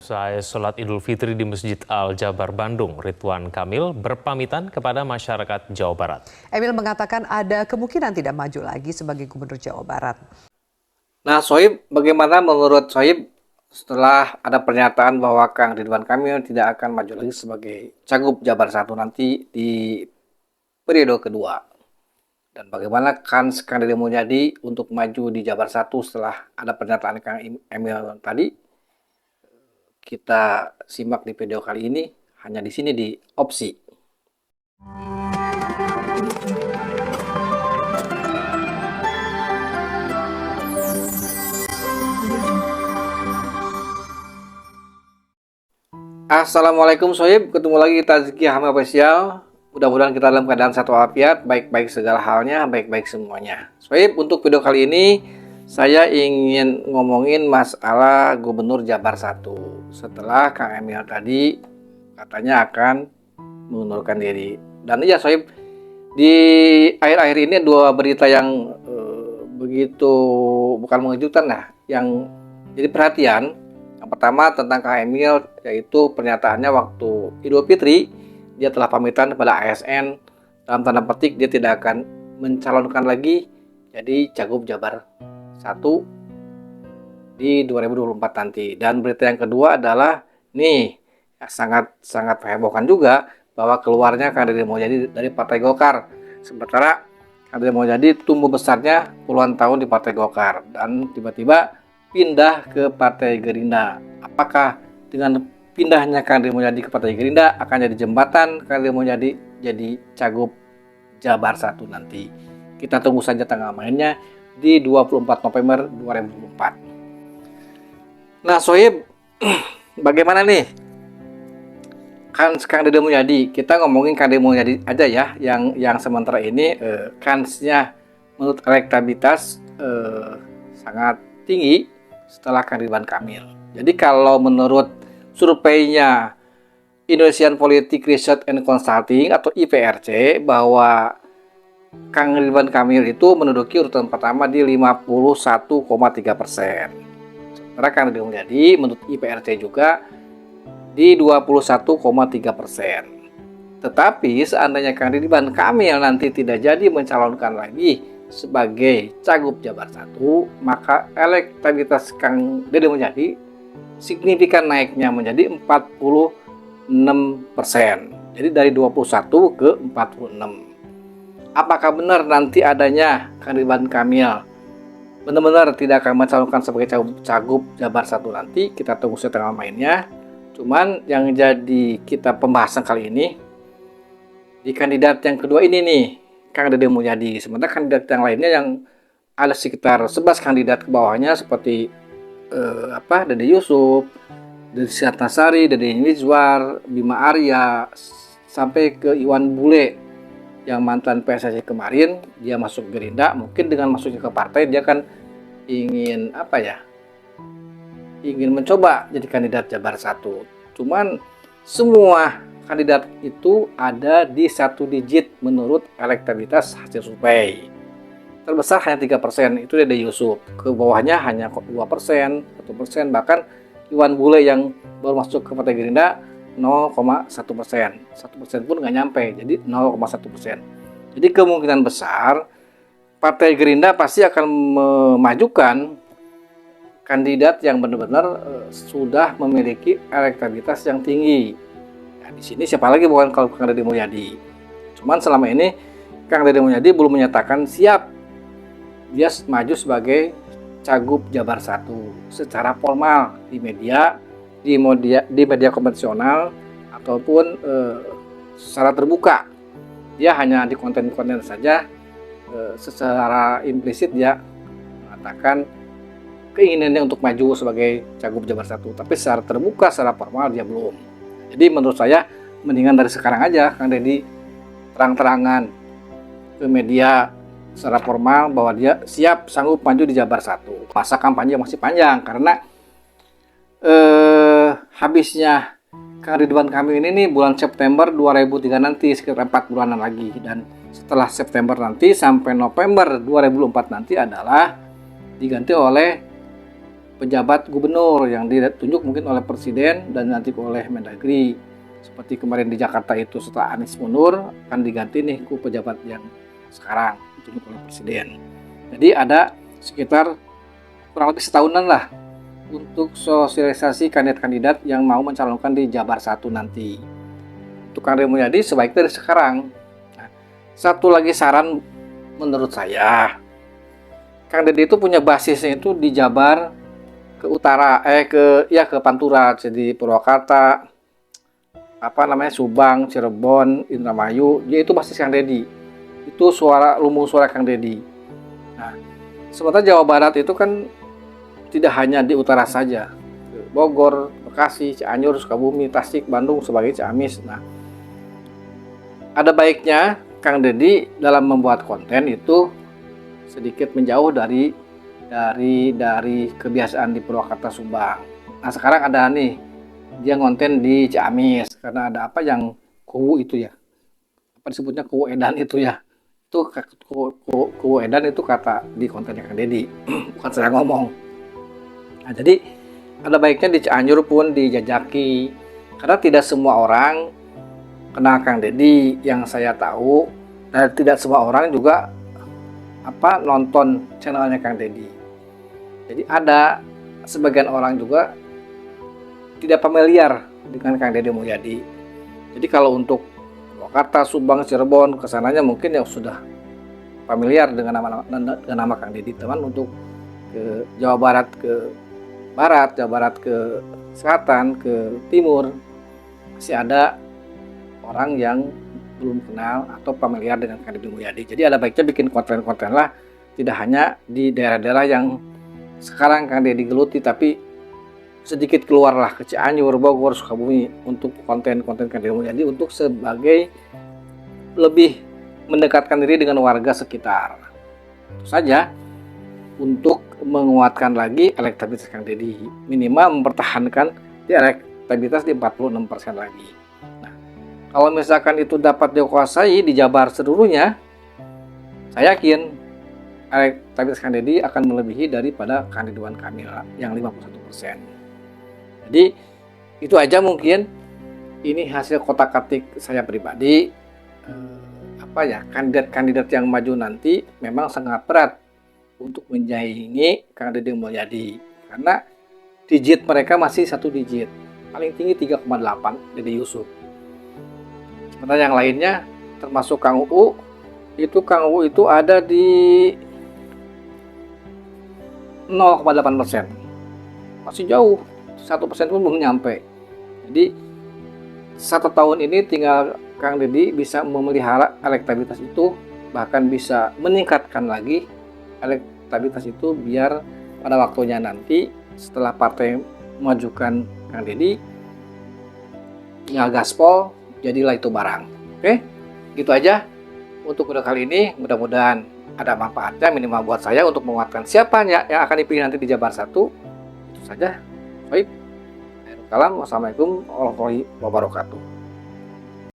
Usai sholat Idul Fitri di Masjid Al-Jabar Bandung, Ridwan Kamil berpamitan kepada masyarakat Jawa Barat. Emil mengatakan ada kemungkinan tidak maju lagi sebagai Gubernur Jawa Barat. Nah, Sohib, bagaimana menurut Sohib setelah ada pernyataan bahwa Kang Ridwan Kamil tidak akan maju lagi sebagai Cagup Jabar 1 nanti di periode kedua? Dan bagaimana kans Kang Deddy Mulyadi untuk maju di Jabar 1 setelah ada pernyataan Kang Emil tadi? Kita simak di video kali ini hanya di sini di Opsi. Assalamualaikum Sohib, ketemu lagi kita Ziki Hamil Official. Mudah-mudahan kita dalam keadaan satu walafiat, baik-baik segala halnya, baik-baik semuanya. Sohib, untuk video kali ini saya ingin ngomongin masalah Gubernur Jabar 1. Setelah Kang Emil tadi katanya akan mengundurkan diri. Dan iya Sohib, di akhir-akhir ini dua berita yang begitu bukan mengejutkan lah, yang jadi perhatian. Yang pertama tentang Kang Emil, yaitu pernyataannya waktu Idul Fitri, dia telah pamitan kepada ASN, dalam tanda petik dia tidak akan mencalonkan lagi jadi Cagup Jabar 1 di 2024 nanti. Dan berita yang kedua adalah nih, sangat menghebohkan juga bahwa keluarnya Kang Deddy Mulyadi dari Partai Golkar. Sementara Kang Deddy Mulyadi tumbuh besarnya puluhan tahun di Partai Golkar dan tiba-tiba pindah ke Partai Gerindra. Apakah dengan pindahnya Kang Deddy Mulyadi ke Partai Gerindra akan jadi jembatan Kang Deddy Mulyadi jadi Cagup Jabar 1 nanti? Kita tunggu saja tanggal mainnya di 24 November 2024. Nah, Sohib, bagaimana nih? Kang Deddy Mulyadi, kita ngomongin Kang Deddy Mulyadi aja ya, yang sementara ini kansnya menurut elektabilitas sangat tinggi setelah Kang Ridwan Kamil. Jadi kalau menurut surveinya Indonesian Politik Research and Consulting atau IPRC, bahwa Kang Ridwan Kamil itu menduduki urutan pertama di 51,3%. Sementara Kang Deddy Mulyadi menurut IPRC juga di 21,3%. Tetapi seandainya Kang Ridwan Kamil nanti tidak jadi mencalonkan lagi sebagai Cagup Jabar 1, maka elektabilitas Kang Deddy Mulyadi signifikan naiknya menjadi 46%. Jadi dari 21 ke 46. Apakah benar nanti adanya Kang Ridwan Kamil benar-benar tidak akan mencalonkan sebagai Cagup Jabar 1 nanti? Kita tunggu saja tanggal mainnya. Cuman yang jadi kita pembahasan kali ini di kandidat yang kedua ini nih, Kang Deddy Mulyadi. Sementara kandidat yang lainnya yang ada sekitar 11 kandidat ke bawahnya seperti Dede Yusuf, Dede Ratnasari, Dede Mizwar, Bima Arya, sampai ke Iwan Bule yang mantan PSSI kemarin. Dia masuk Gerindra, mungkin dengan masuknya ke partai dia kan ingin ingin mencoba jadi kandidat Jabar 1. Cuman semua kandidat itu ada di satu digit menurut elektabilitas hasil survei. Terbesar hanya 3%, itu Dede Yusuf. Ke bawahnya hanya 2%, 1%, bahkan Iwan Bule yang baru masuk ke Partai Gerindra 0,1%. 1% pun nggak nyampe, jadi 0,1%. Jadi kemungkinan besar Partai Gerindra pasti akan memajukan kandidat yang benar-benar sudah memiliki elektabilitas yang tinggi. Nah, di sini siapa lagi bukan kalau Kang Deddy Mulyadi. Cuman selama ini Kang Deddy Mulyadi belum menyatakan siap dia maju sebagai Cagup Jabar 1 secara formal di media konvensional ataupun secara terbuka. Dia hanya di konten-konten saja, secara implisit dia mengatakan keinginannya untuk maju sebagai Cagup Jabar 1, tapi secara terbuka, secara formal dia belum. Jadi menurut saya mendingan dari sekarang aja Kang Deddy terang-terangan ke media secara formal bahwa dia siap sanggup maju di Jabar 1. Masa kampanye masih panjang karena habisnya Kang Ridwan Kamil ini nih bulan September 2003 nanti, sekitar 4 bulanan lagi. Dan setelah September nanti sampai November 2004 nanti adalah diganti oleh pejabat gubernur yang ditunjuk mungkin oleh presiden dan nanti oleh Mendagri. Seperti kemarin di Jakarta itu setelah Anies mundur akan diganti nih ku pejabat yang sekarang ditunjuk oleh presiden. Jadi ada sekitar kurang lebih setahunan lah untuk sosialisasi kandidat-kandidat yang mau mencalonkan di Jabar 1 nanti. Untuk Kang Deddy Mulyadi sebaiknya dari sekarang. Nah, satu lagi saran menurut saya, Kang Deddy itu punya basisnya itu di Jabar ke utara, ke Pantura, jadi Purwakarta, Subang, Cirebon, Indramayu, dia itu basis Kang Deddy. Itu lumbung suara Kang Deddy. Nah, sementara Jawa Barat itu kan tidak hanya di utara saja, Bogor, Bekasi, Cianjur, Sukabumi, Tasik, Bandung sebagai Ciamis. Nah, ada baiknya Kang Deddy dalam membuat konten itu sedikit menjauh dari kebiasaan di Purwakarta, Subang. Nah, sekarang ada nih dia ngonten di Ciamis karena ada yang kuwu itu ya, disebutnya kuwu edan itu ya, itu kuwu edan itu kata di kontennya Kang Deddy bukan saya ngomong. Nah, jadi ada baiknya di Cianjur pun dijajaki karena tidak semua orang kenal Kang Deddy yang saya tahu, dan tidak semua orang juga nonton channelnya Kang Deddy. Jadi ada sebagian orang juga tidak familiar dengan Kang Deddy Mulyadi. Jadi kalau untuk Jakarta, Subang, Cirebon, kesananya mungkin yang sudah familiar dengan nama Kang Deddy. Teman untuk ke Jawa Barat ke Barat, Jawa Barat ke Selatan, ke Timur, masih ada orang yang belum kenal atau familiar dengan Kang Deddy Mulyadi. Jadi ada baiknya bikin konten-konten lah, tidak hanya di daerah-daerah yang sekarang Kang Deddy geluti, tapi sedikit keluarlah ke Cianjur, Bogor, Sukabumi untuk konten-konten Kang Deddy Mulyadi untuk sebagai lebih mendekatkan diri dengan warga sekitar. Itu saja untuk menguatkan lagi elektabilitas Kang Deddy, minimal mempertahankan di elektabilitas di 46% lagi. Nah, kalau misalkan itu dapat dikuasai di Jabar seluruhnya, saya yakin elektabilitas Kang Deddy akan melebihi daripada Kang Ridwan Kamil yang 51%. Jadi itu aja mungkin, ini hasil kotak-katik saya pribadi. Kandidat-kandidat yang maju nanti memang sangat berat untuk menyaingi Kang Deddy Mulyadi karena digit mereka masih 1 digit, paling tinggi 3,8 Deddy Yusuf. Sementara yang lainnya termasuk Kang UU itu ada di 0,8%, masih jauh, 1% pun belum nyampe. Jadi 1 tahun ini tinggal Kang Deddy bisa memelihara elektabilitas itu, bahkan bisa meningkatkan lagi elektabilitas itu biar pada waktunya nanti setelah partai memajukan Kang Deddy tinggal gaspol, jadilah itu barang. Oke, gitu aja untuk video kali ini. Mudah-mudahan ada manfaatnya minimal buat saya untuk menguatkan siapa yang akan dipilih nanti di Jabar 1. Itu saja. Baik. Wassalamualaikum warahmatullahi wabarakatuh.